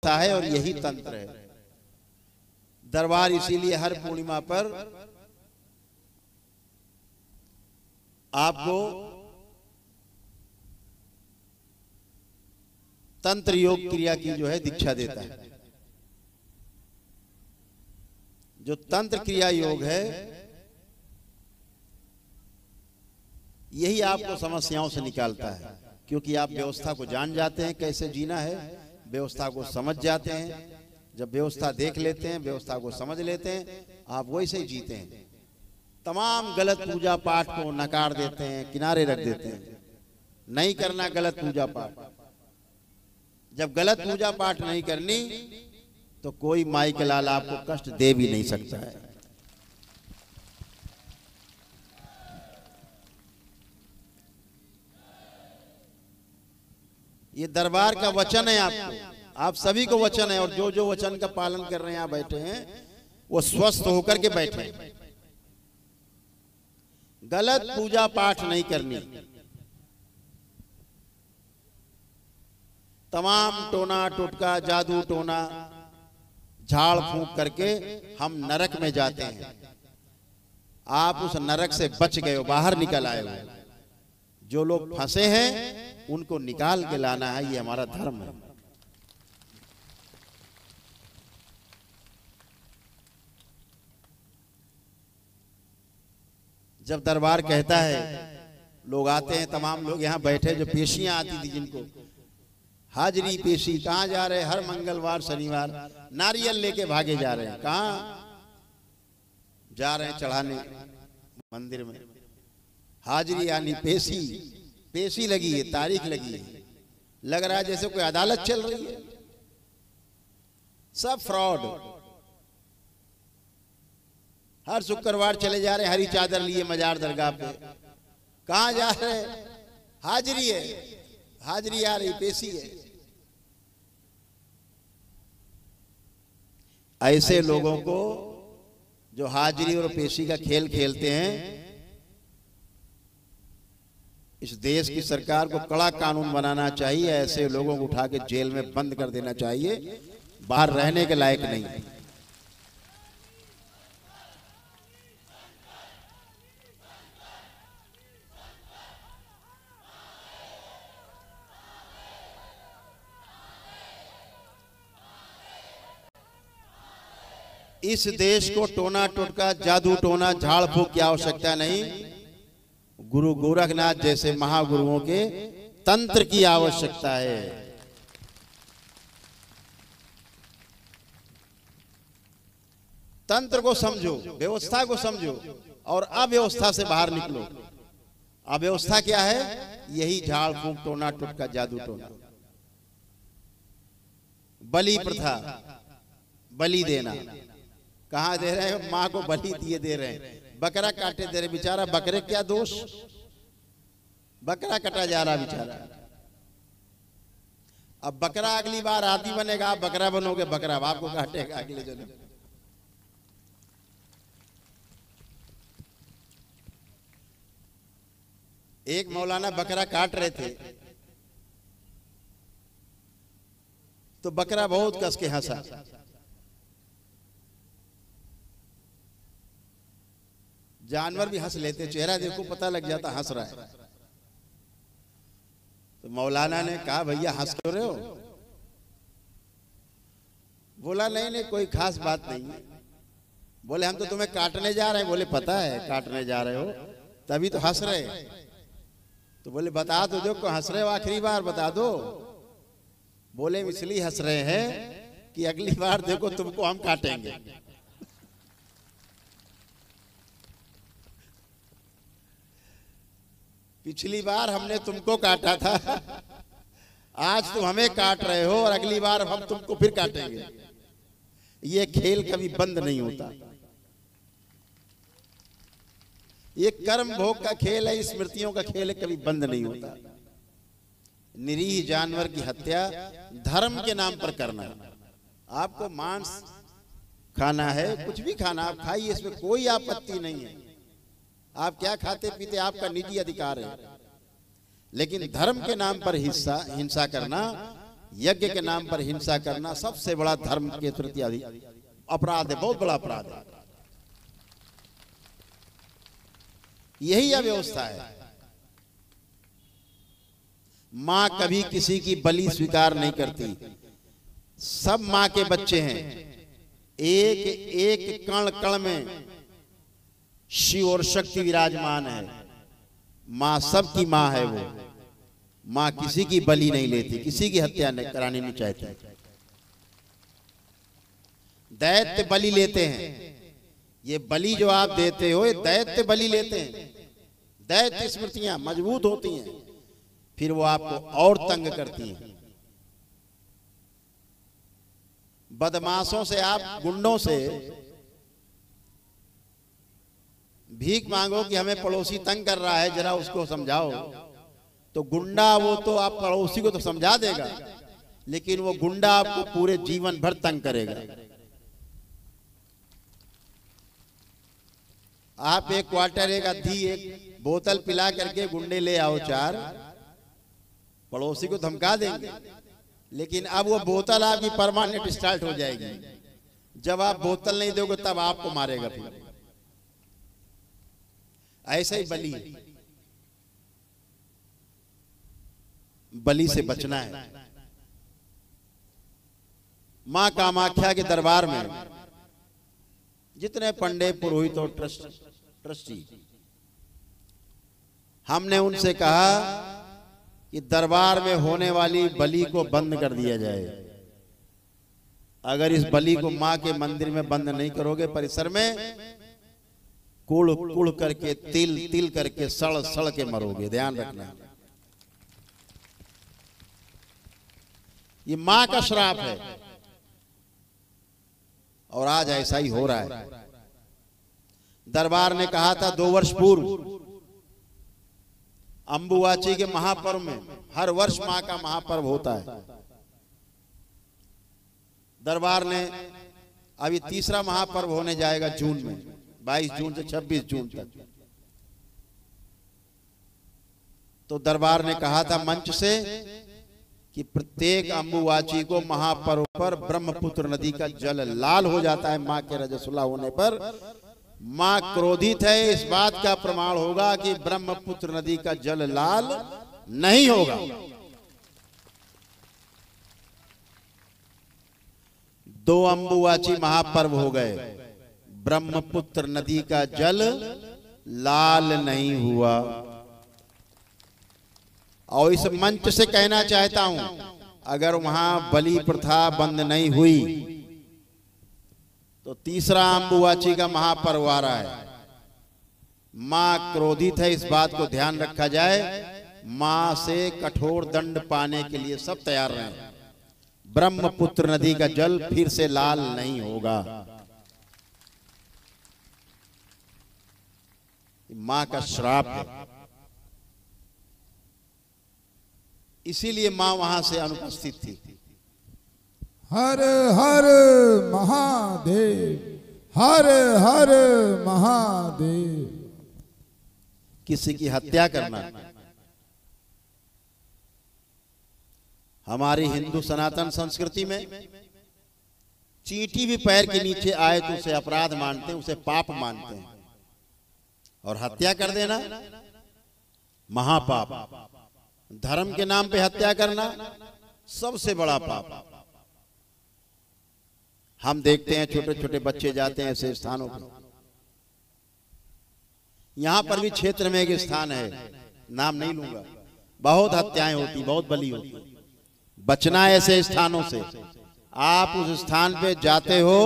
बनता है और यही तंत्र है। दरबार इसीलिए हर पूर्णिमा पर आपको तंत्र योग क्रिया की जो है दीक्षा देता है। जो तंत्र क्रिया योग है यही आपको समस्याओं से निकालता है, क्योंकि आप व्यवस्था को जान जाते हैं कैसे जीना है, व्यवस्था को समझ जाते हैं। जब व्यवस्था देख लेते हैं, व्यवस्था को समझ लेते हैं, आप वैसे ही जीते हैं। तमाम गलत पूजा पाठ को नकार देते हैं, किनारे रख देते हैं। नहीं करना गलत पूजा पाठ। जब गलत पूजा पाठ नहीं करनी तो कोई माई के लाल आपको कष्ट दे भी नहीं सकता है। ये दरबार का वचन है आपको, आप सभी को वचन है। और जो जो वचन का पालन कर रहे हैं यहाँ बैठे हैं वो स्वस्थ होकर के बैठे हैं। गलत पूजा पाठ नहीं करनी। तमाम टोना टोटका जादू टोना झाड़ फूंक करके हम नरक में जाते हैं। आप उस नरक से बच गए हो, बाहर निकल आए हो। जो लोग फंसे हैं उनको निकाल के लाना है, ये हमारा धर्म है। जब दरबार कहता है, लोग आते हैं, तमाम लोग यहाँ बैठे, जो पेशियां आती थी जिनको हाजिरी पेशी, कहाँ जा रहे हैं? हर मंगलवार शनिवार नारियल लेके भागे जा रहे हैं। कहाँ जा रहे हैं? चढ़ाने मंदिर में। हाजिरी यानी पेशी, पेशी लगी है, तारीख लगी है। लग रहा है जैसे कोई अदालत चल रही है। सब फ्रॉड। हर शुक्रवार चले जा रहे हैं, हरी चादर लिए मजार दरगाह पे। कहाँ जा रहे हैं? हाजिरी है, हाजिरी आ रही, पेशी है। ऐसे लोगों को जो हाजिरी और पेशी का खेल खेलते हैं, इस देश की सरकार को कड़ा कानून बनाना चाहिए। ऐसे लोगों को उठा के जेल में बंद कर देना चाहिए, बाहर रहने के लायक नहीं है। इस देश को टोना टोटका जादू टोना झाड़ फूंक की आवश्यकता नहीं। गुरु गोरखनाथ जैसे महागुरुओं के तंत्र की आवश्यकता है। तंत्र को समझो, व्यवस्था को समझो और अव्यवस्था से बाहर निकलो। अव्यवस्था क्या है? यही झाड़ फूंक टोना टोटका जादू टोना। बलि प्रथा, बलि देना। कहाँ दे रहे हैं? माँ को बलि दिए दे रहे हैं। बकरा काटे दे रहे। बेचारा बकरे क्या दोष? बकरा कटा जा रहा बेचारा। अब बकरा अगली बार आदमी बनेगा, आप बकरा बनोगे, बकरा आपको काटेगा अगले जन्म। एक मौलाना बकरा काट रहे थे तो बकरा बहुत कस के हंसा। जानवर भी हंस लेते, चेहरा देखो पता लग जाता हंस रहा है। तो मौलाना ने कहा, भैया हंस क्यों रहे हो? बोला नहीं नहीं कोई खास बात नहीं है। बोले हम तो तुम्हें काटने जा रहे हैं। बोले पता है काटने जा रहे हो, तभी तो हंस रहे। तो बोले बता दो जो को हंस रहे हो, आखिरी बार बता दो। बोले इसलिए हंस रहे हैं कि अगली बार देखो तुमको हम काटेंगे। पिछली बार हमने तुमको काटा था, आज तुम हमें काट रहे हो और अगली बार हम तुमको फिर काटेंगे। ये खेल कभी बंद नहीं होता। ये कर्म भोग का खेल है, स्मृतियों का खेल है, कभी बंद नहीं होता। निरीह जानवर की हत्या धर्म के नाम पर करना। आपको मांस खाना है, कुछ भी खाना आप खाइए, इसमें कोई आपत्ति नहीं है। आप क्या खाते पीते आपका निजी अधिकार है। लेकिन धर्म के नाम पर हिंसा करना यज्ञ के नाम पर हिंसा करना सबसे बड़ा धर्म के प्रति अपराध है, बहुत बड़ा अपराध है। यही अव्यवस्था है। मां कभी किसी की बलि स्वीकार नहीं करती। सब मां के बच्चे हैं। एक एक कण कण में शिव और शक्ति विराजमान है। मां सबकी मां है। वो मां किसी की बलि नहीं लेती, किसी की हत्या करानी नहीं चाहती। दैत्य बलि लेते हैं। ये बलि जो आप देते हो, ये दैत्य बलि लेते हैं। दैत्य स्मृतियां मजबूत होती हैं, फिर वो आपको और तंग करती हैं। बदमाशों से, आप गुंडों से भीख मांगो कि हमें पड़ोसी तंग कर रहा है, जरा उसको समझाओ, तो गुंडा वो तो आप पड़ोसी को तो समझा देगा, लेकिन वो गुंडा आपको पूरे जीवन भर तंग करेगा। आप एक क्वार्टर, एक आधी, एक बोतल पिला करके गुंडे ले आओ 4, पड़ोसी को धमका देंगे, लेकिन अब वो बोतल आपकी परमानेंट स्टार्ट हो जाएगी। जब आप बोतल नहीं दोगे तब आपको मारेगा। फिर ऐसे ही बलि, बलि से बचना है। मां कामाख्या के दरबार में जितने पंडित, पुरोहित और ट्रस्टी, हमने उनसे कहा कि दरबार में होने वाली बलि को बंद कर दिया जाए। अगर इस बलि को मां के मंदिर में बंद नहीं करोगे, परिसर में कुड़ कुड़ करके, तिल तिल करके, सड़ सड़ के मरोगे। ध्यान रखना, ये मां का श्राप है। और आज ऐसा ही हो रहा है। दरबार ने कहा था 2 वर्ष पूर्व अंबुवाची के महापर्व में, हर वर्ष मां का महापर्व होता है। दरबार ने अभी तीसरा महापर्व होने जाएगा जून में, 22 जून से 26 जून तक। तो दरबार ने कहा था मंच से कि प्रत्येक अंबुवाची को महापर्व पर ब्रह्मपुत्र नदी का जल लाल हो जाता है। मां के रजस्वला होने पर मां क्रोधित है, इस बात का प्रमाण होगा कि ब्रह्मपुत्र नदी का जल लाल नहीं होगा। 2 अंबुवाची महापर्व हो गए, ब्रह्मपुत्र नदी का जल लाल नहीं हुआ। और इस मंच से कहना चाहता हूं, अगर वहां बलि प्रथा बंद नहीं हुई तो तीसरा अंबुवाची का महापर्व आ रहा है। मां क्रोधित है, इस बात को ध्यान रखा जाए। मां से कठोर दंड पाने के लिए सब तैयार रहें। ब्रह्मपुत्र नदी का जल फिर से लाल नहीं होगा। मां का श्राप है, इसीलिए मां वहां से अनुपस्थित थी। हर हर महादेव, हर हर महादेव। किसी की हत्या करना हमारी हिंदू सनातन संस्कृति में, चींटी भी पैर के नीचे आए तो उसे अपराध मानते हैं, उसे पाप मानते हैं। और हत्या कर देना महापाप। धर्म के नाम पे हत्या करना सबसे बड़ा पाप। हम देखते हैं छोटे छोटे बच्चे जाते हैं ऐसे स्थानों पर। यहां पर भी क्षेत्र में एक स्थान है, नाम नहीं लूंगा, बहुत हत्याएं होती, बहुत बलि होती। बचना है ऐसे स्थानों से। आप उस स्थान पे जाते हो,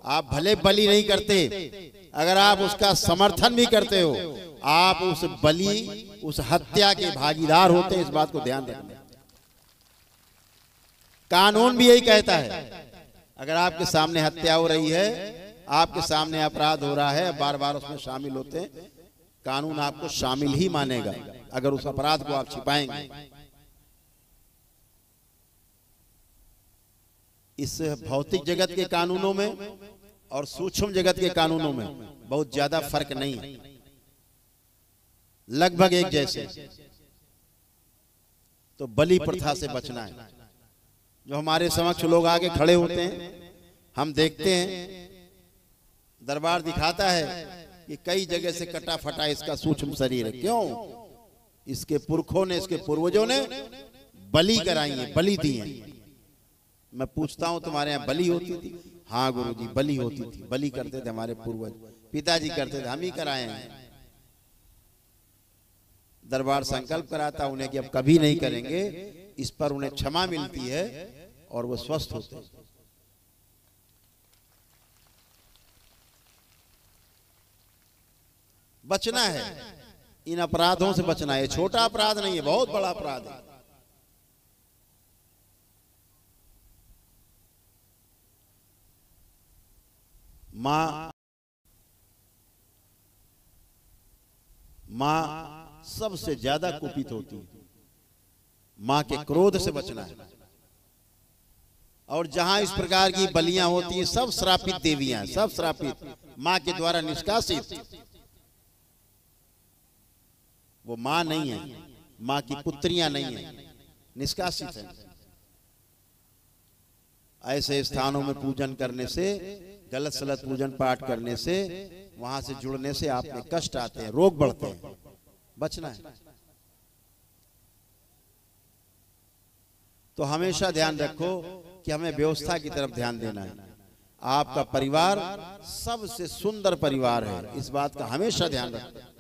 आप भले बलि नहीं करते, अगर आप उसका समर्थन भी करते हो, आप उस बलि, उस हत्या के भागीदार होते हैं। इस बात को ध्यान रखना। कानून भी यही कहता है, अगर आपके सामने हत्या हो रही है, आपके सामने अपराध हो रहा है, बार बार उसमें शामिल होते हैं, कानून आपको शामिल ही मानेगा अगर उस अपराध को आप छिपाएंगे। इस भौतिक जगत के कानूनों में और सूक्ष्म जगत के कानूनों में बहुत ज्यादा फर्क नहीं है, लगभग एक जैसे। तो बलि प्रथा से बचना है। जो हमारे समक्ष लोग आके खड़े होते हैं, हम देखते हैं दरबार दिखाता है कि कई जगह से कटा फटा इसका सूक्ष्म शरीर है। क्यों? इसके पुरखों ने, इसके पूर्वजों ने बलि कराई है, बलि दी है। मैं पूछता हूं तुम्हारे यहाँ बलि होती थी? हाँ गुरुजी बलि होती थी, बलि करते थे हमारे पूर्वज, पिताजी करते थे, हम ही कराए हैं। दरबार संकल्प कराता उन्हें कि अब कभी नहीं करेंगे, इस पर उन्हें क्षमा मिलती है और वो स्वस्थ होते हैं। बचना है, इन अपराधों से बचना है। छोटा अपराध नहीं है, बहुत बड़ा अपराध है। मां सबसे ज्यादा कुपित होती है, मां के क्रोध से बचना है। और जहां इस प्रकार की बलियां होती हैं, सब श्रापित देवियां, सब श्रापित, मां के द्वारा निष्कासित। वो मां नहीं है, मां की पुत्रियां नहीं है, निष्कासित है। ऐसे स्थानों में पूजन करने से, गलत सलत पूजन पाठ करने से, वहां से जुड़ने से आप में कष्ट आते हैं, रोग बढ़ते हैं। बचना है। तो हमेशा ध्यान रखो कि हमें व्यवस्था की तरफ ध्यान देना है। आपका परिवार सबसे सुंदर परिवार है, इस बात का हमेशा ध्यान रखो।